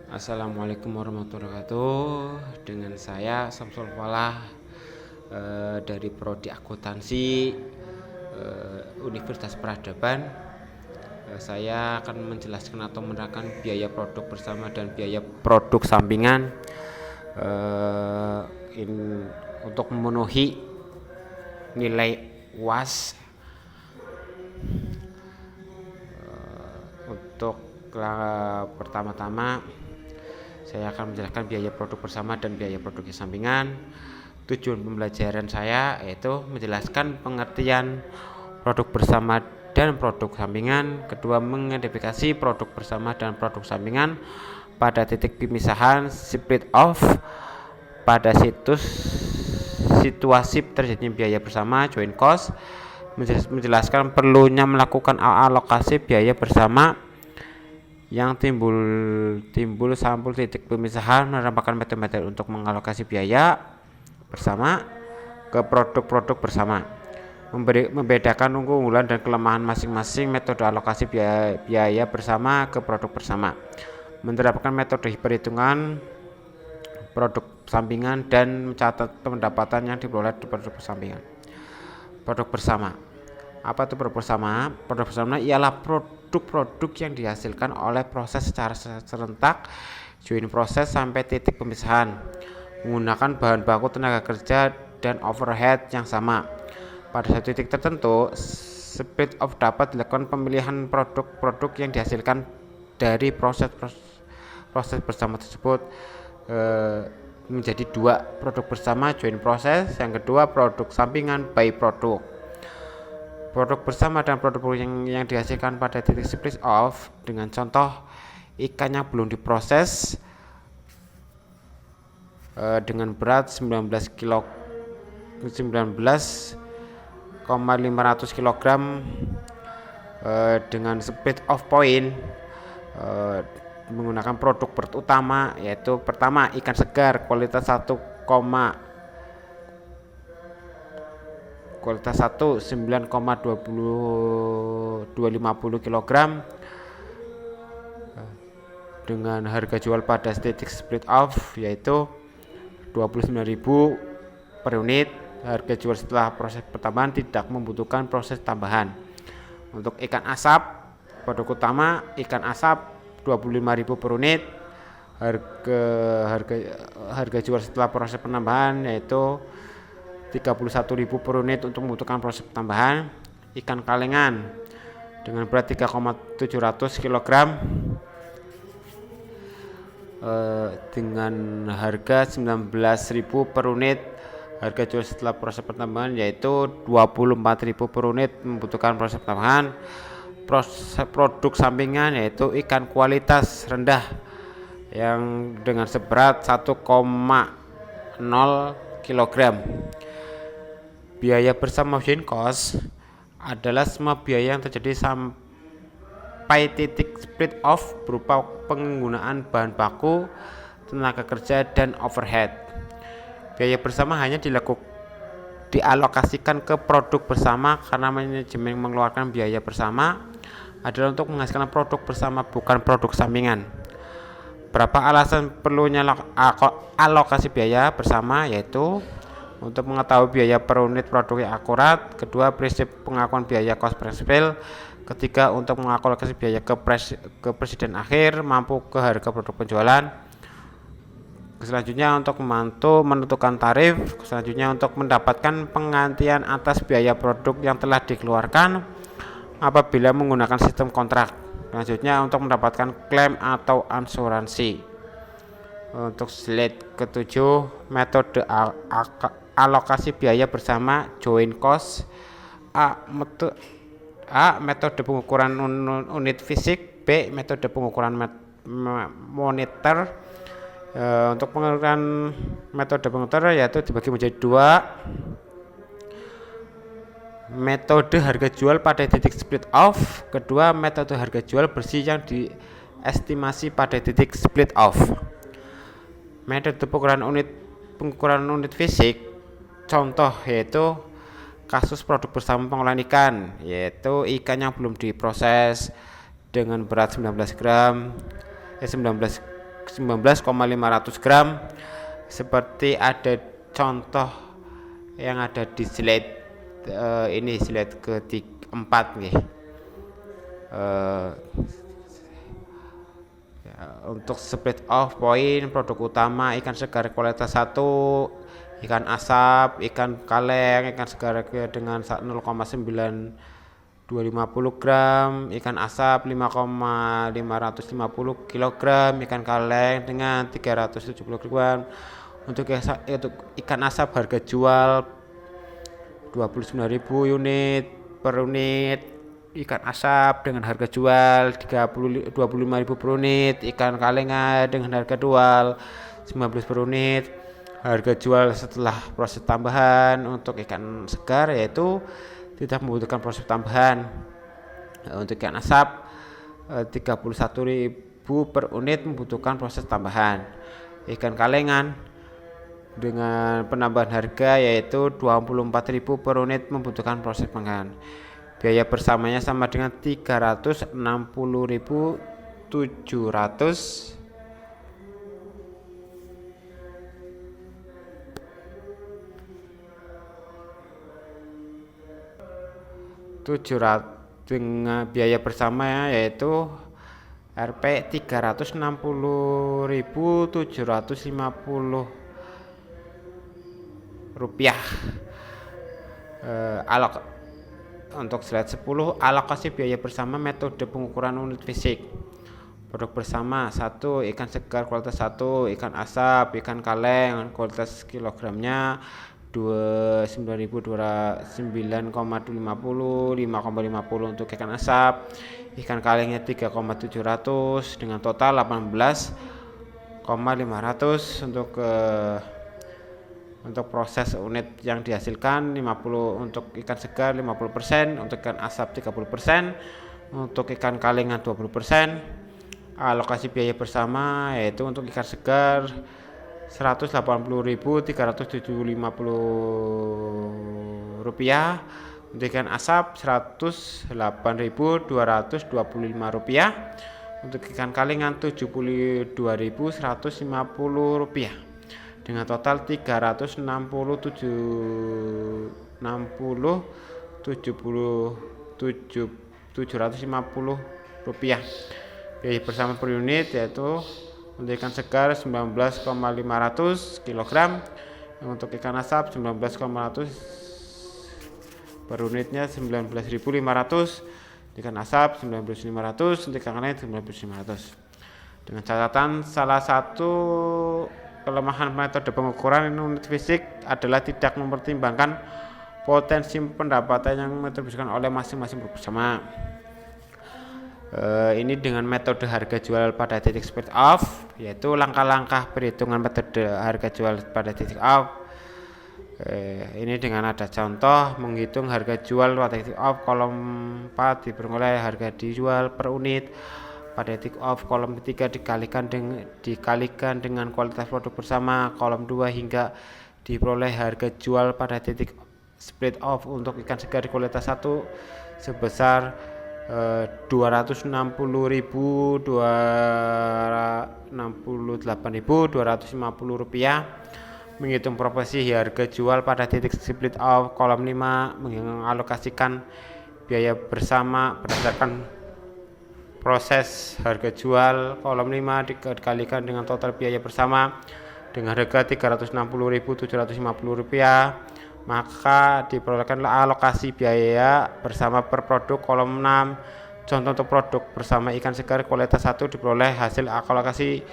Assalamualaikum warahmatullahi wabarakatuh. Dengan saya Samsul Falah dari Prodi Akuntansi Universitas Peradaban. Saya akan menjelaskan atau menerangkan biaya produk bersama dan biaya produk sampingan untuk memenuhi nilai UAS. Untuk pertama-tama saya akan menjelaskan biaya produk bersama dan biaya produk sampingan. Tujuan pembelajaran saya yaitu menjelaskan pengertian produk bersama dan produk sampingan. Kedua, mengidentifikasi produk bersama dan produk sampingan pada titik pemisahan split off pada situasi terjadinya biaya bersama joint cost. Menjelaskan perlunya melakukan alokasi biaya bersama yang timbul sampul titik pemisahan, merupakan metode untuk mengalokasi biaya bersama ke produk-produk bersama, membedakan keunggulan dan kelemahan masing-masing metode alokasi biaya bersama ke produk bersama, menerapkan metode perhitungan produk sampingan dan mencatat pendapatan yang diperoleh di produk sampingan. Produk bersama. Apa itu produk bersama? Produk bersama ialah produk-produk yang dihasilkan oleh proses secara serentak, joint proses sampai titik pemisahan, menggunakan bahan baku, tenaga kerja, dan overhead yang sama. Pada satu titik tertentu, split off dapat dilakukan pemilihan produk-produk yang dihasilkan dari proses bersama tersebut menjadi dua, produk bersama joint proses, yang kedua produk sampingan by produk. Produk bersama dan produk yang dihasilkan pada titik split off dengan contoh ikan yang belum diproses dengan berat 19,500 kg dengan split off point menggunakan produk utama, yaitu pertama ikan segar kualitas 9,250 kg dengan harga jual pada titik split off yaitu 29.000 per unit. Harga jual setelah proses pertambahan tidak membutuhkan proses tambahan. Untuk ikan asap produk utama, ikan asap 25.000 per unit. Harga jual setelah proses penambahan yaitu 31.000 per unit untuk membutuhkan proses tambahan. Ikan kalengan dengan berat 3,700 kg dengan harga 19.000 per unit. Harga jual setelah proses pertambahan yaitu 24.000 per unit membutuhkan proses tambahan. Proses produk sampingan yaitu ikan kualitas rendah yang dengan seberat 1,0 kg. Biaya bersama joint cost adalah semua biaya yang terjadi sampai titik split off berupa penggunaan bahan baku, tenaga kerja, dan overhead. Biaya bersama hanya dialokasikan ke produk bersama karena manajemen mengeluarkan biaya bersama adalah untuk menghasilkan produk bersama, bukan produk sampingan. Berapa alasan perlunya alokasi biaya bersama, yaitu untuk mengetahui biaya per unit produk yang akurat. Kedua, prinsip pengakuan biaya cost prinsipil. Ketiga, untuk mengalokasi biaya ke presiden akhir mampu ke harga produk penjualan. Selanjutnya untuk membantu menentukan tarif. Selanjutnya untuk mendapatkan penggantian atas biaya produk yang telah dikeluarkan apabila menggunakan sistem kontrak. Selanjutnya untuk mendapatkan klaim atau asuransi. Untuk slide ketujuh, metode alokasi biaya bersama joint cost. Metode pengukuran unit fisik. B. Metode pengukuran moneter. Untuk pengukuran metode moneter yaitu dibagi menjadi dua. Metode harga jual pada titik split off. Kedua, metode harga jual bersih yang diestimasi pada titik split off. Metode pengukuran unit fisik contoh yaitu kasus produk bersama pengolahan ikan, yaitu ikan yang belum diproses dengan berat 19 19,500 gram seperti ada contoh yang ada di slide ini, slide ke-4 nih. Untuk split off point produk utama ikan segar kualitas 1, ikan asap, ikan kaleng, ikan segar dengan 0,9250 gram, ikan asap 5,550 kg, ikan kaleng dengan 370 gram. Untuk ikan asap harga jual 29.000 unit per unit, ikan asap dengan harga jual 25.000 per unit, ikan kalengan dengan harga jual 19 per unit. Harga jual setelah proses tambahan untuk ikan segar yaitu tidak membutuhkan proses tambahan. Untuk ikan asap 31.000 per unit membutuhkan proses tambahan. Ikan kalengan dengan penambahan harga yaitu 24.000 per unit membutuhkan proses tambahan. Biaya bersamanya sama dengan 360.700 dengan biaya bersama yaitu Rp 360.750 rupiah. Untuk slide 10, alokasi biaya bersama metode pengukuran unit fisik. Produk bersama 1, ikan segar kualitas 1, ikan asap, ikan kaleng kualitas kilogramnya 9,250, 5,50 untuk ikan asap, ikan kalengnya 3,700 dengan total 18,500 untuk proses unit yang dihasilkan 50 untuk ikan segar 50%, untuk ikan asap 30%, untuk ikan kalengan 20%. Alokasi biaya bersama yaitu untuk ikan segar 180.350 rupiah, untuk ikan asap 108.225 rupiah, untuk ikan kalengan 72.150 rupiah dengan total 750 rupiah. Biaya bersama per unit yaitu untuk ikan segar 19,500 kg, untuk ikan asap 19,500 per unitnya 19.500, ikan asap 19.500, untuk ikan kaleng 19.500. Dengan catatan salah satu kelemahan metode pengukuran unit fisik adalah tidak mempertimbangkan potensi pendapatan yang diteruskan oleh masing-masing produk bersama. Ini dengan metode harga jual pada titik split off, yaitu langkah-langkah perhitungan metode harga jual pada titik off. Ini dengan ada contoh menghitung harga jual pada titik off. Kolom 4 diperoleh harga dijual per unit pada titik off, kolom 3 dikalikan dengan kualitas produk bersama, kolom 2 hingga diperoleh harga jual pada titik split off untuk ikan segar kualitas 1 sebesar 268.250 rupiah. Menghitung proporsi harga jual pada titik split off, kolom 5 mengalokasikan biaya bersama berdasarkan proses harga jual, kolom 5 dikalikan dengan total biaya bersama dengan harga 360.750 rupiah, maka diperolehkanlah alokasi biaya bersama per produk. Kolom 6 contoh untuk produk bersama ikan segar kualitas 1 diperoleh hasil alokasi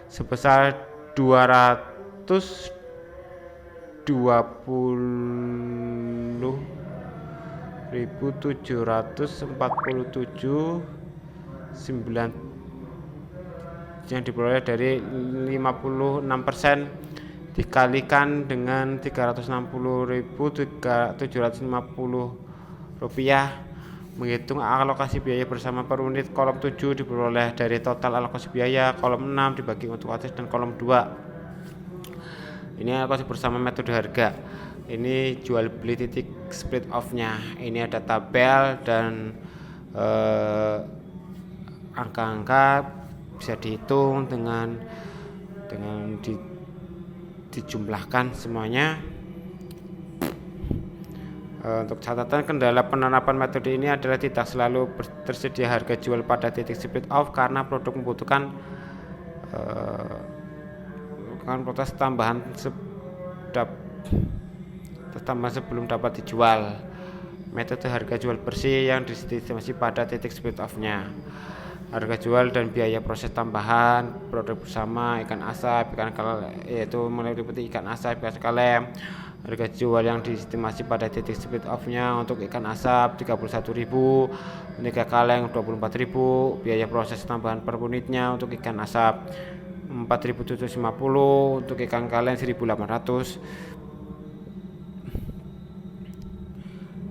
sebesar 220.747,9 yang diperoleh dari 56% dikalikan dengan 360.750 rupiah. Menghitung alokasi biaya bersama per unit, kolom 7 diperoleh dari total alokasi biaya, kolom 6 dibagi untuk atas, dan kolom 2 ini alokasi bersama metode harga. Ini jual beli titik split off nya. Ini ada tabel dan angka-angka bisa dihitung dengan dijumlahkan semuanya. Untuk catatan, kendala penerapan metode ini adalah tidak selalu tersedia harga jual pada titik split off karena produk membutuhkan proses tambahan sebelum dapat dijual. Metode harga jual bersih yang diestimasi pada titik split off-nya. Harga jual dan biaya proses tambahan produk bersama ikan asap, ikan kalem, yaitu meliputi ikan asap, ikan kalem. Harga jual yang diestimasi pada titik split off-nya untuk ikan asap 31.000, untuk ikan kaleng 24.000, biaya proses tambahan per unitnya untuk ikan asap 4.750, untuk ikan kaleng 1.800.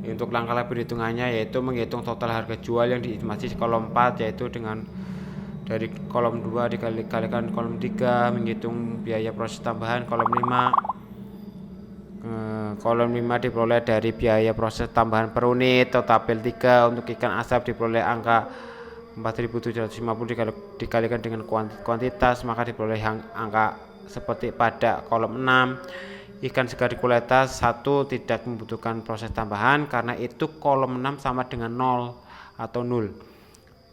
Untuk langkah perhitungannya yaitu menghitung total harga jual yang diestimasi kolom 4, yaitu dengan dari kolom 2 dikalikan kolom 3, menghitung biaya proses tambahan kolom 5. Kolom 5 diperoleh dari biaya proses tambahan per unit. Tabel 3 untuk ikan asap diperoleh angka 4.750 dikalikan dengan kuantitas, maka diperoleh angka seperti pada kolom 6. Ikan segar kualitas 1 tidak membutuhkan proses tambahan karena itu kolom 6 sama dengan 0 atau 0.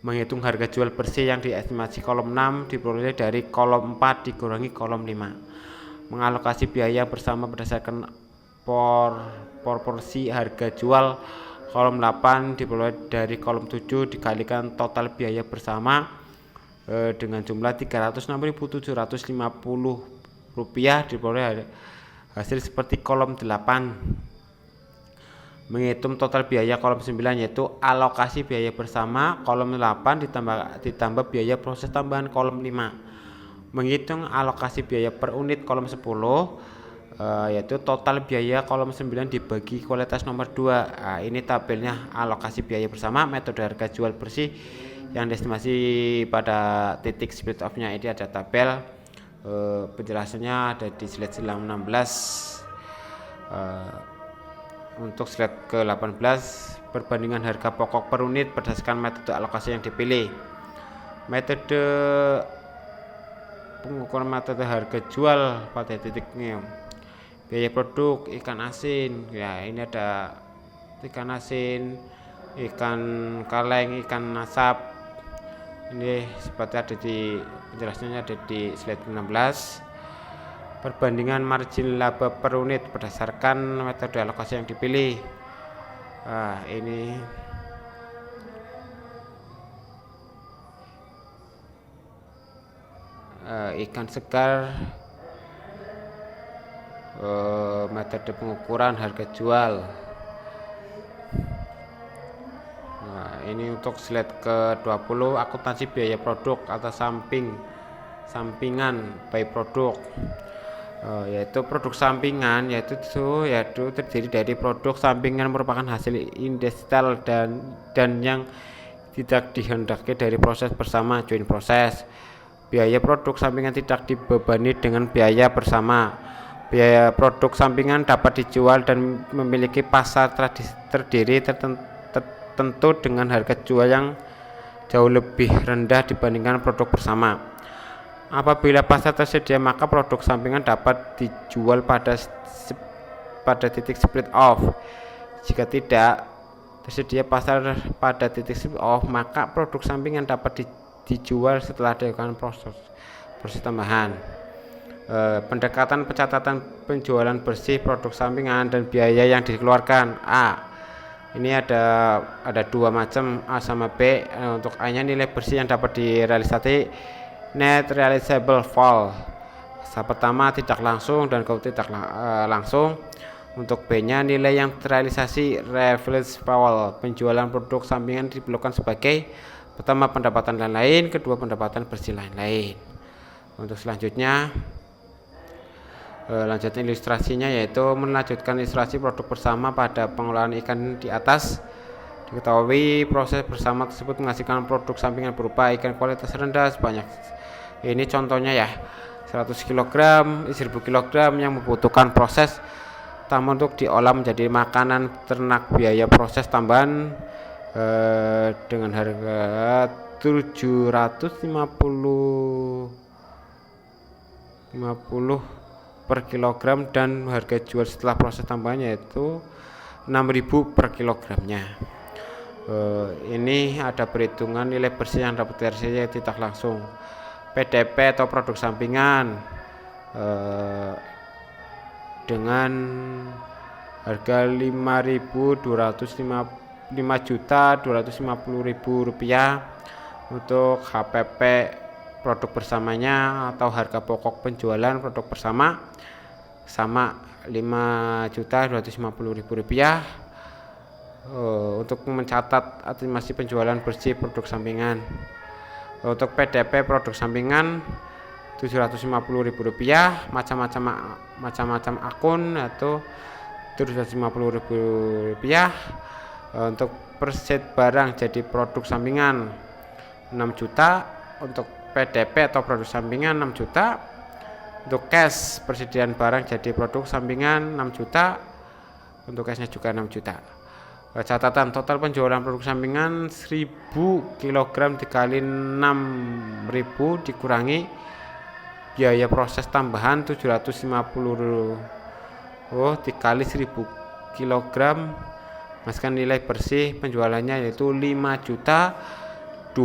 Menghitung harga jual bersih yang diestimasi kolom 6 diperoleh dari kolom 4 dikurangi kolom 5. Mengalokasi biaya bersama berdasarkan proporsi harga jual kolom 8 diperoleh dari kolom 7 dikalikan total biaya bersama dengan jumlah Rp306.750 diperoleh hasil seperti kolom 8. Menghitung total biaya kolom 9 yaitu alokasi biaya bersama kolom 8 ditambah biaya proses tambahan kolom 5. Menghitung alokasi biaya per unit kolom 10 yaitu total biaya kolom 9 dibagi kualitas nomor 2. Ini tabelnya alokasi biaya bersama metode harga jual bersih yang diestimasi pada titik split off-nya. Ini ada tabel, penjelasannya ada di slide 16. Untuk slide ke-18, perbandingan harga pokok per unit berdasarkan metode alokasi yang dipilih. Metode pengukuran metode harga jual pada titiknya. Biaya produk ikan asin, ya ini ada ikan asin, ikan kaleng, ikan asap. Ini seperti ada di penjelasannya ada di slide 16. Perbandingan margin laba per unit berdasarkan metode alokasi yang dipilih. Ini ikan segar, metode pengukuran harga jual. Ini untuk slide ke-20, akuntansi biaya produk atau sampingan by produk. Yaitu produk sampingan yaitu terdiri dari produk sampingan merupakan hasil industrial dan yang tidak dihendaki dari proses bersama joint proses. Biaya produk sampingan tidak dibebani dengan biaya bersama. Biaya produk sampingan dapat dijual dan memiliki pasar terdiri tertentu dengan harga jual yang jauh lebih rendah dibandingkan produk bersama. Apabila pasar tersedia, maka produk sampingan dapat dijual pada titik split off. Jika tidak tersedia pasar pada titik split off, maka produk sampingan dapat dijual setelah dilakukan proses tambahan. Pendekatan pencatatan penjualan bersih produk sampingan dan biaya yang dikeluarkan. Ini ada dua macam, A sama B. Untuk A nya nilai bersih yang dapat direalisasi, net realizable fall. Pertama tidak langsung dan kedua tidak langsung. Untuk B nya nilai yang terrealisasi, realizable. Penjualan produk sampingan diperlukan sebagai pertama pendapatan lain-lain, kedua pendapatan bersih lain-lain. Untuk selanjutnya lanjutnya ilustrasinya yaitu melanjutkan ilustrasi produk bersama pada pengolahan ikan di atas. Diketahui proses bersama tersebut menghasilkan produk sampingan berupa ikan kualitas rendah sebanyak ini contohnya ya 100 kg, 1000 kg yang membutuhkan proses tambah untuk diolah menjadi makanan ternak. Biaya proses tambahan dengan harga 750 per kilogram, dan harga jual setelah proses tambahan yaitu 6.000 per kilogramnya. Ini ada perhitungan nilai bersih yang dapat dihasilkan tidak langsung. PDP atau produk sampingan dengan harga Rp5.250.000 untuk HPP produk bersamanya, atau harga pokok penjualan produk bersama sama Rp5.250.000 untuk mencatat estimasi penjualan bersih produk sampingan. Untuk PDP produk sampingan Rp750.000, macam-macam akun atau Rp750.000. Untuk perset barang jadi produk sampingan 6 juta, untuk PDP atau produk sampingan 6 juta. Untuk cash persediaan barang jadi produk sampingan 6 juta, untuk cashnya juga 6 juta. Catatan total penjualan produk sampingan 1000 kg dikali 6.000 dikurangi biaya proses tambahan 750 dikali 1000 kg, masukkan nilai bersih penjualannya yaitu Rp5.250.000.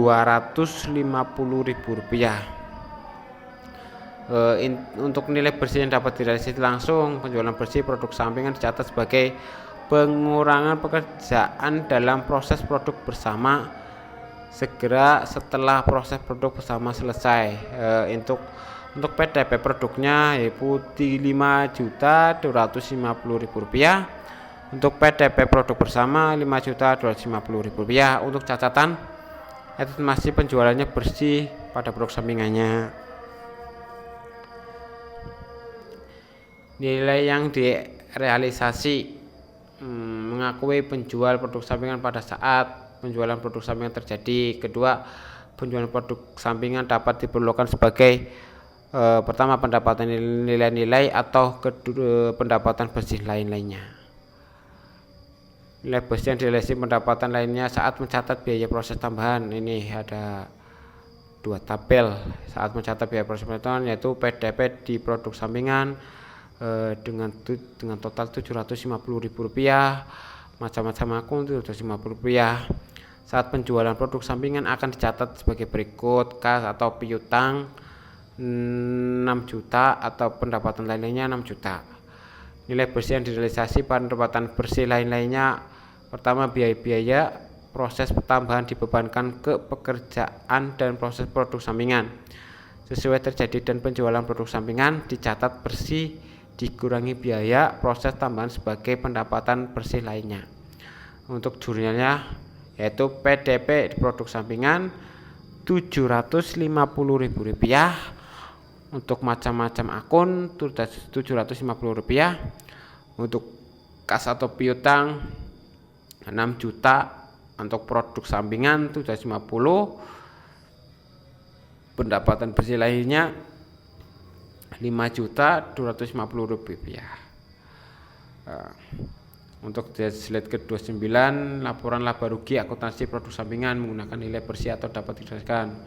Untuk nilai bersih yang dapat direalisasi langsung, penjualan bersih produk sampingan dicatat sebagai pengurangan pekerjaan dalam proses produk bersama segera setelah proses produk bersama selesai. Untuk PDP produknya yaitu Rp5.250.000, untuk PDP produk bersama Rp5.250.000. Untuk catatan estimasi penjualannya bersih pada produk sampingannya. Nilai yang direalisasi mengakui penjual produk sampingan pada saat penjualan produk sampingan terjadi. Kedua, penjualan produk sampingan dapat diperlukan sebagai pertama, pendapatan nilai-nilai atau pendapatan bersih lain-lainnya. Nilai bersih yang direalisasi pendapatan lainnya saat mencatat biaya proses tambahan. Ini ada dua tabel saat mencatat biaya proses tambahan, yaitu PDP di produk sampingan dengan total Rp750.000, macam-macam akun Rp750.000. Saat penjualan produk sampingan akan dicatat sebagai berikut: kas atau piutang 6 juta atau pendapatan lainnya 6 juta. Nilai bersih yang direalisasi pendapatan bersih lain-lainnya. Pertama, biaya-biaya proses tambahan dibebankan ke pekerjaan dan proses produk sampingan sesuai terjadi, dan penjualan produk sampingan dicatat bersih dikurangi biaya proses tambahan sebagai pendapatan bersih lainnya. Untuk jurnalnya yaitu PDP di produk sampingan Rp750.000, untuk macam-macam akun Rp750.000, untuk kas atau piutang 6 juta, untuk produk sampingan Rp750, pendapatan bersih lainnya Rp5.250.000. Untuk slide ke-29, laporan laba rugi akuntansi produk sampingan menggunakan nilai bersih atau dapat dijelaskan.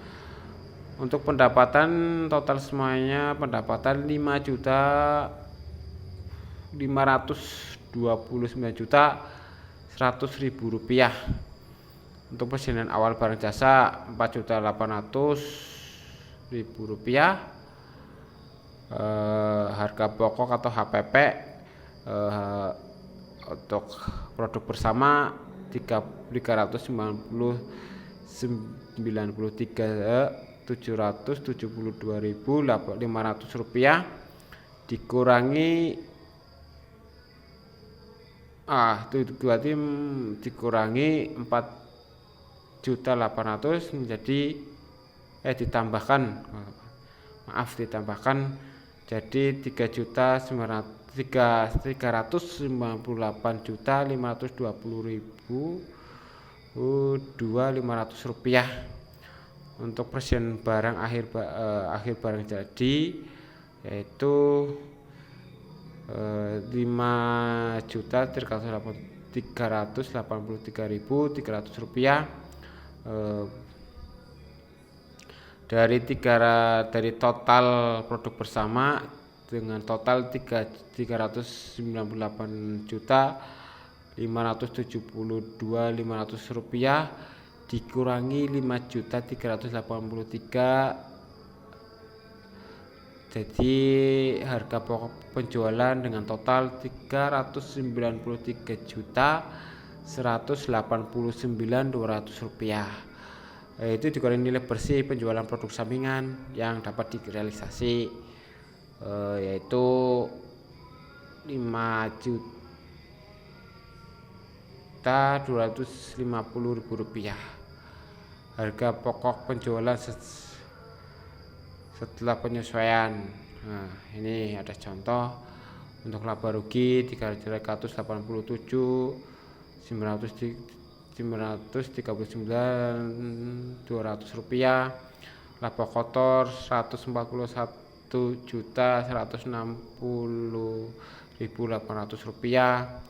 Untuk pendapatan total semuanya pendapatan Rp5.529.100.000. Untuk persediaan awal barang jasa Rp4.800.000. Harga pokok atau HPP untuk produk bersama Rp3.393.772.500 dikurangi dikurangi 4.800.000 menjadi ditambahkan jadi 398.520.200.500 Untuk persediaan barang akhir barang jadi yaitu Rp5.383.300. dari total produk bersama dengan total 398 juta 572.500 rupiah dikurangi 5.383, jadi harga pokok penjualan dengan total 393.189.200 rupiah. Itu dikurangi nilai bersih penjualan produk sampingan yang dapat direalisasi, yaitu 5.250.000 rupiah. Harga pokok penjualan setelah penyesuaian. Nah, ini ada contoh untuk laba rugi 339.939.200 rupiah, laba kotor 141.160.800 rupiah.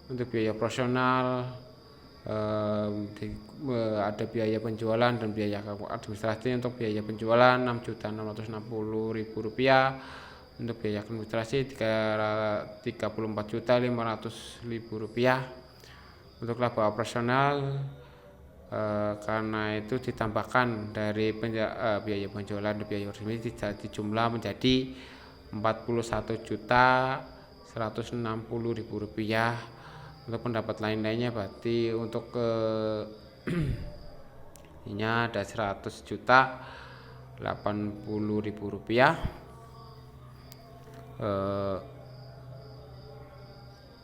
Untuk biaya operasional ada biaya penjualan dan biaya administrasi. Untuk biaya penjualan 6.660.000 rupiah, untuk biaya administrasi 34.500.000 rupiah. Untuk laba operasional karena itu ditambahkan dari biaya penjualan dan biaya organisasi dijumlah menjadi 41.160.000 rupiah. Untuk pendapat lain-lainnya berarti untuk ini ada 100.080.000 rupiah.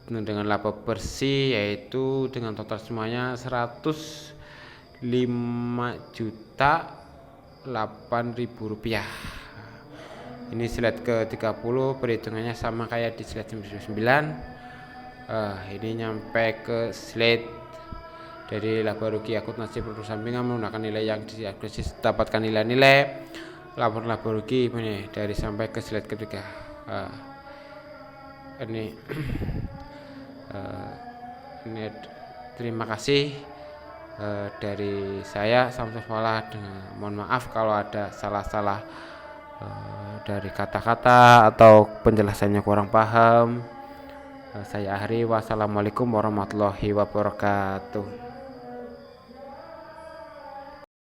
Dengan laba bersih yaitu dengan total semuanya 105.008.000 rupiah. Ini slide ke-30, perhitungannya sama kayak di slide 99. Ini nyampe ke slide dari laba rugi akuntansi produk sampingan menggunakan nilai yang diagnosis, dapatkan nilai-nilai laporan laba rugi ini dari sampai ke slide ketiga. Ini terima kasih dari saya Samsul Faulah. Mohon maaf kalau ada salah-salah dari kata-kata atau penjelasannya kurang paham. Saya akhiri, wassalamualaikum warahmatullahi wabarakatuh.